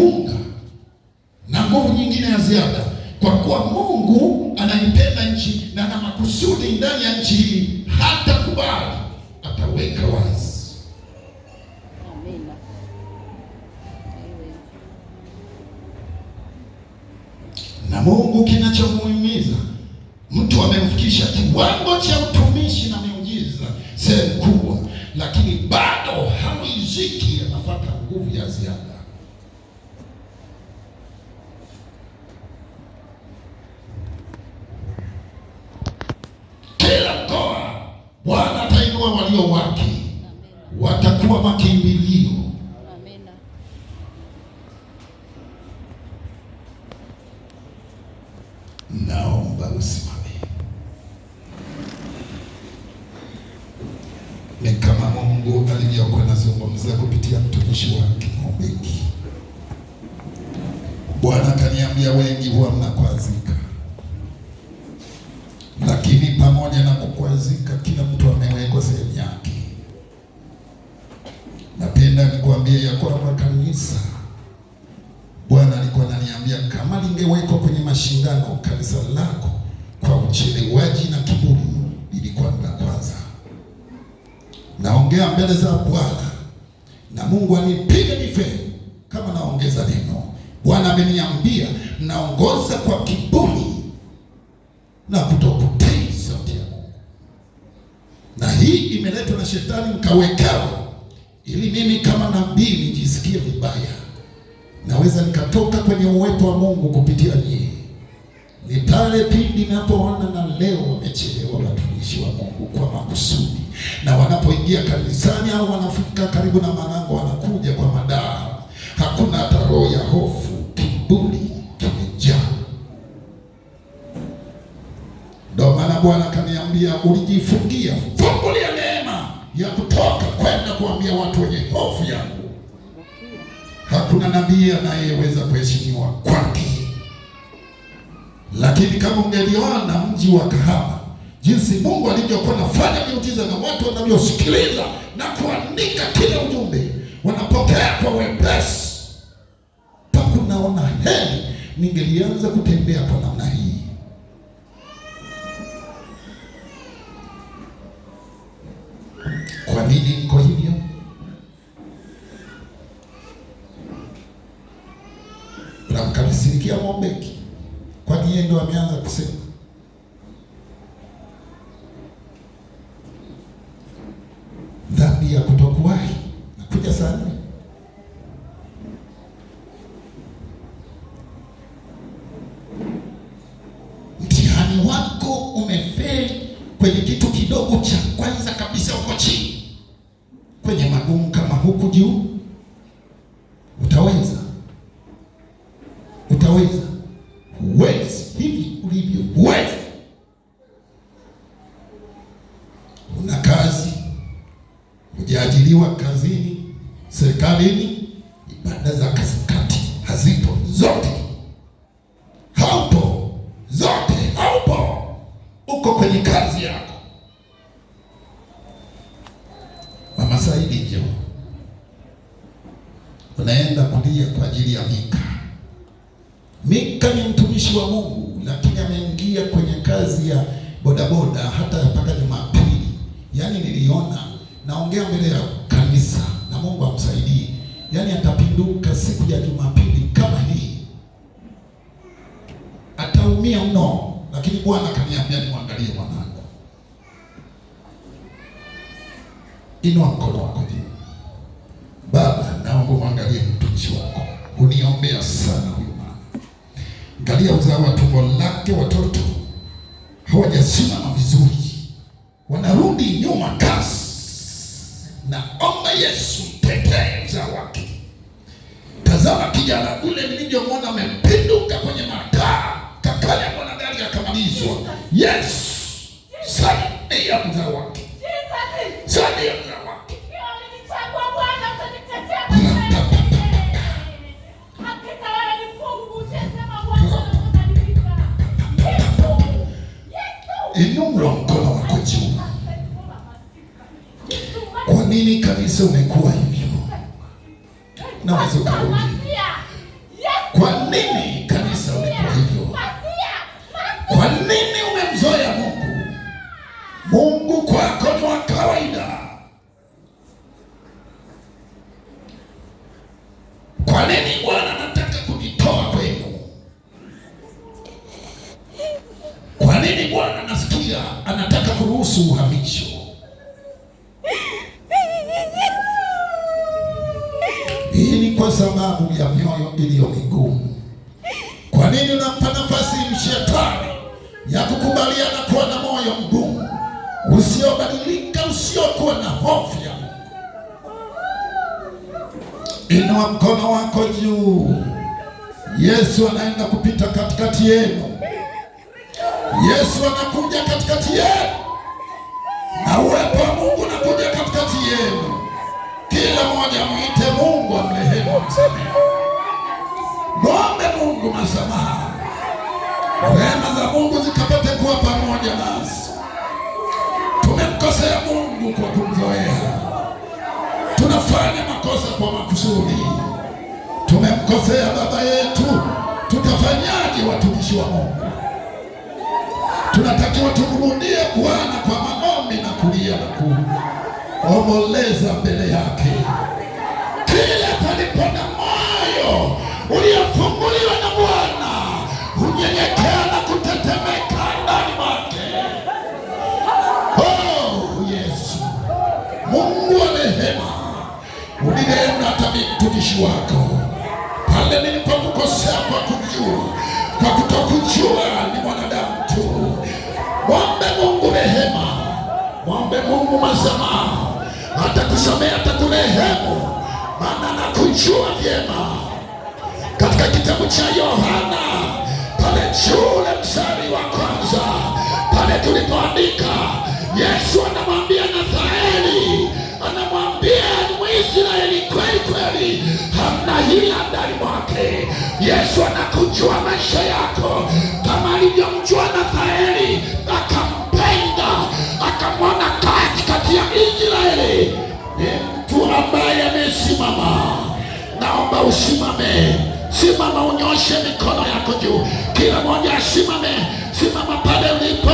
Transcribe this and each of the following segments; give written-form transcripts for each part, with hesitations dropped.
kujiunga na nguvu nyingine ya ziada, kwa kuwa Mungu anaipenda nchi na ana makusudi ndani ya nchi hii. Hata kubali, ataweka wazi. Na Mungu kinachomuhimiza mtu amemfikisha kiwango cha utumishi na miujiza sehemu kubwa, lakini bado hariziki, anapata nguvu ya ziada. Kila mkoa Bwana atainua walio wake, watakuwa makimbilio. Naomba usimame. Ni kama Mungu alivyokuwa anazungumza kupitia mtumishi wake Mobeki. Bwana kaniambia wengi huwa mnakwazika, lakini pamoja na kukwazika, kila mtu amewekwa sehemu yake. Napenda nikwambie ya kwamba kanisa, Bwana alikuwa ananiambia kama lingewekwa kwenye mashindano kanisa lako kwa uchelewaji na kiburi, ilikuwa la kwanza. Naongea mbele za Bwana na Mungu anipige nife kama naongeza neno. Bwana ameniambia naongoza kwa kiburi na kutokutii sauti ya Mungu, na hii imeletwa na shetani mkawekao, ili mimi kama nabii nijisikie vibaya. Naweza nikatoka kwenye uwepo wa Mungu kupitia nyie. Ni pale pindi ninapoona na leo wamechelewa watumishi wa Mungu kwa makusudi, na wanapoingia kanisani au wanafika karibu na malango wanakuja kwa madaha. Hakuna hata roho ya hofu, kiburi kimejaa. Ndio maana Bwana kaniambia ulijifungia, fungulia neema ya kutoka kwenda kuambia watu wenye hofu yangu. Hakuna nabii anayeweza kuheshimiwa kwake. Lakini kama ungeliona mji wa Kahama jinsi Mungu alivyokuwa anafanya miujiza na watu wanavyosikiliza na kuandika kila ujumbe, wanapokea kwa wepesi, pakunaona heri ningelianza kutembea kwa namna hii. Kwa nini niko hivyo? Unamkasirikia Mobeki, kwani yeye ndo ameanza kusema? Dhambi ya kutokuwahi nakuja saa 4. Mtihani wako umefeli kwenye kitu kidogo cha kwanza kabisa, uko chini. Kwenye magumu kama huku juu utaweza? Utaweza? Huwezi. Hivi ulivyo huwezi. Una kazi, hujaajiriwa kazini, serikalini, ibada za katikati hazipo zote, haupo zote, haupo. Uko kwenye kazi yako. Mama Saidi, njoo. Unaenda kulia kwa ajili ya Mika. Mika ni mtumishi wa Mungu, lakini ameingia kwenye kazi ya bodaboda hata mpaka Jumapili. Yaani niliona, naongea mbele ya kanisa na Mungu amsaidie. Yaani atapinduka siku ya Jumapili kama hii. Ataumia mno, lakini Bwana kaniambia nimwangalie mwanangu. Inua mkono wako juu. Baba, naomba muangalie mtumishi wako. Uniombea sana huyu mama. Angalia uzao wa tumbo lake, watoto hawajasimama vizuri, wanarudi nyuma kasi. Naomba Yesu mtetee uzao wake. Tazama kijana ule nilivyomwona amepinduka kwenye mataa, kakale mwana gari akamalizwa. Yesu, saidia uzao wake. Saidia uzao wake. Inua mkono wako juu. Kwa nini kanisa umekuwa hivyo? Naweza kurudi. Kwa nini kanisa ulikuwa hivyo? Kwa nini umemzoea Mungu? Mungu kwako ni wa kawaida. Kwa nini Bwana anataka kunitoa kwenu? Kwa nini Bwana nasikia anataka kuruhusu uhamisho? Hii ni kwa sababu ya mioyo iliyo migumu. Kwa nini unampa nafasi Shetani ya kukubaliana kuwa na moyo mgumu usiobadilika, usiokuwa na hofu ya Mungu? Inua mkono wako juu. Yesu anaenda kupita katikati yenu. Yesu anakuja katikati yenu, na uwepo wa Mungu unakuja katikati yenu. Kila mmoja mwite Mungu amrehemu, amsamehe. Mwombe Mungu msamaha. Rehema za Mungu zikapate kuwa pamoja nasi. Tumemkosea Mungu kwa kumzoea. Tunafanya makosa kwa makusudi. Tumemkosea baba yetu. Tutafanyaje watumishi wa Mungu? Tunatakiwa tumrudie Bwana kwa maombi na kulia na kuomboleza mbele yake. Kila palipo na moyo uliofunguliwa na Bwana unyenyekea na kutetemeka ndani mwake. Oh Yesu, Mungu wa rehema, unirehemu hata mtumishi wako pale nilipokukosea kwa kujua, kwa kutokujua ni mwanadamu tu. Mwombe Mungu rehema, mwombe Mungu msamaha. Atakusamehe, atakurehemu, maana anakujua vyema. Katika kitabu cha Yohana pale shule mstari wa kwanza pale tulipoandika, Yesu anamwambia Nathanaeli, anamwambia ni Mwisraeli kweli kweli, hamna hila ndani mwake. Yesu anakujua maisha yako kama alivyomjua Nathanaeli, akampenda, akamwona katikati ya Israeli ni mtu ambaye amesimama. Naomba usimame. Simama, unyoshe mikono yako juu. Kila mmoja asimame. Simama pale ulipo,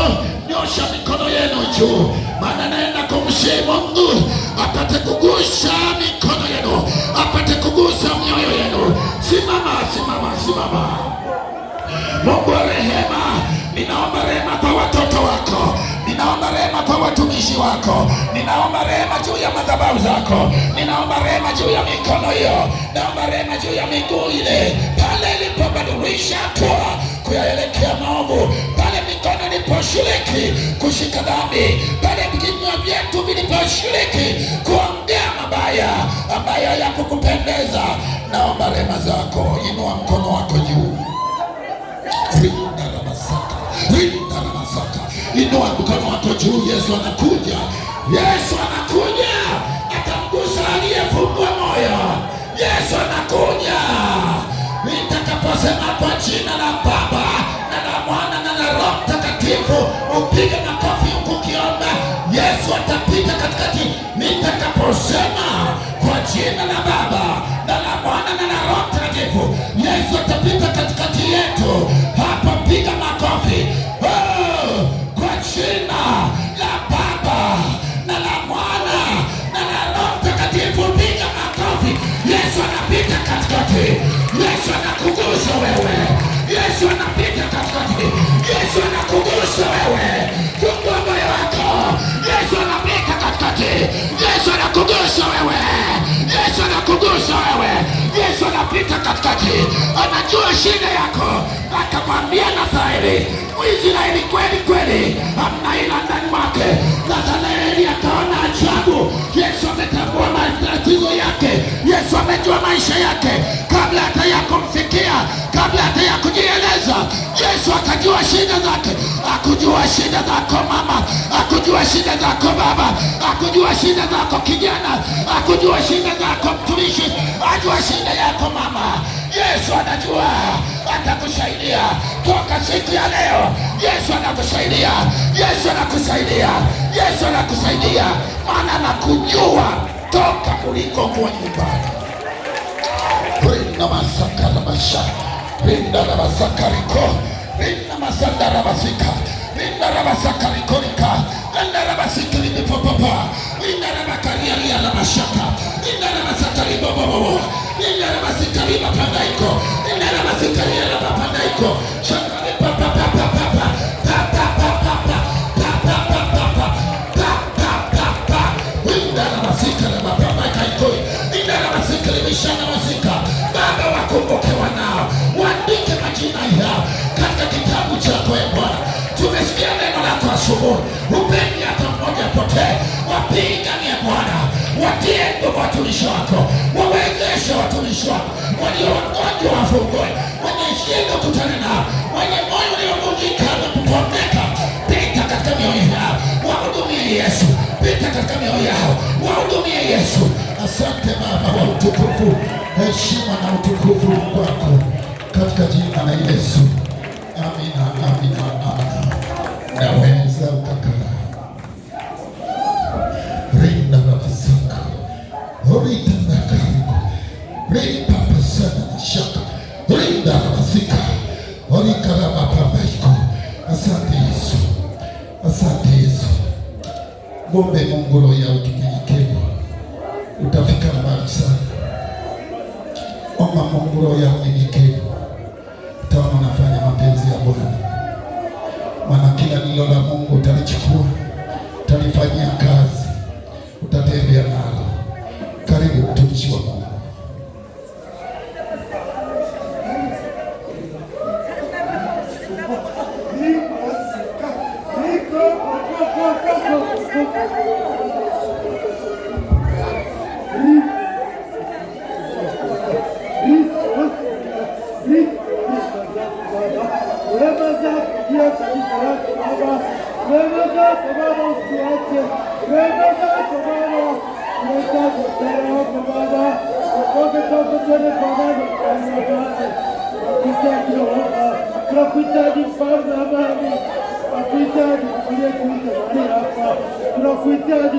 nyosha mikono yenu juu, maana naenda kumsihi Mungu apate kugusa mikono yenu, apate kugusa mioyo yenu. Simama, simama, simama. Mungu wa rehema, ninaomba rehema kwa watoto wako, ninaomba rehema kwa watumishi wako, ninaomba rehema juu ya madhabahu zako, ninaomba rehema juu ya mikono hiyo, naomba rehema juu ya miguu ile pale ilipobadilisha hatua kuyaelekea maovu, pale mikono iliposhiriki kushika dhambi, pale vinywa vyetu viliposhiriki kuongea mabaya ambayo hayakukupendeza. Naomba rehema zako. Inua mkono wako juu. Rinda la masaka, rinda la masaka. Inua mkono wako juu. Yesu anakuja, Yesu anakuja, atamgusa aliyefungwa moyo. Yesu anakuja. Nitakaposema kwa jina la Baba na la Mwana na la Roho Mtakatifu, upige makofi ukiomba, Yesu atapita katikati. Nitakaposema kwa jina la Baba na la Mwana na la Roho Mtakatifu, Yesu atapita katikati yetu. Hapa piga makofi. Oh, kwa jina la Baba na la Mwana na la Roho Mtakatifu, piga makofi. Yesu anapita katikati. Yesu anakugusa wewe. Yesu anapita katikati. Yesu anakugusa wewe. Fungua moyo wako. Yesu anapita katikati. Yesu anakugusa wewe. Yesu anakugusa wewe. Yesu anapita katikati. Anajua shida yako. Akamwambia Nathanaeli, Mwisraeli kweli kweli, hamna ila ndani mwake. Nathanaeli akaona ajabu. Yesu ametambua matatizo yake. Yesu amejua maisha yake kabla hata ya kumfikia, kabla hata ya kujieleza. Yesu akajua shida zake. Akujua shida zako mama, akujua shida zako baba, akujua shida zako kijana, akujua shida zako mtumishi, ajua shida yako mama. Yesu anajua, atakusaidia toka siku ya leo. Yesu anakusaidia, Yesu anakusaidia, Yesu anakusaidia, maana anakujua toka kuliko kuwa nyumbani. masha. Rinda rabasakariko. Rinda masanda rabasika. Rinda rabasakariko rika. Rinda rabasikiri papa. Rinda rabakaria rabashaka. Rinda rabasakari bobo. Rinda rabasikari bapandaiko. Rinda rabasikari rabapandaiko. Shakari papa. Baba, wakumbuke wanao, waandike majina yao katika kitabu chako ya Bwana. Tumesikia neno lako asubuhi, upendi hata mmoja potee. Wapiganie Bwana, watie nguvu watumishi wako, wawezeshe watumishi wako, walio wagonjwa wafungue, wenye shida kutane nao, wenye moyo uliovunjika na kupondeka, pita katika mioyo yao, wahudumie Yesu. Pita katika mioyo yao, wahudumie Yesu. Asante Baba wa utukufu, heshima na utukufu kwako katika jina la Yesu. Amina, amina, amina. Naweza ukakaa. Rinda rabasaka. Orita nakaribu. Rinda pasana na shaka. Rinda rabasika. Orika rabapambaiko. Asante Yesu. Asante Yesu. Ngombe Mungu roho ya unyenyekevu, utafika mbali sana. Omba Mungu roho ya unyenyekevu, utaona unafanya mapenzi ya Bwana. Maana kila neno la Mungu utalichukua, utalifanyia kazi, utatembea nalo. Karibu mtumishi wa Mungu. Tunahitaji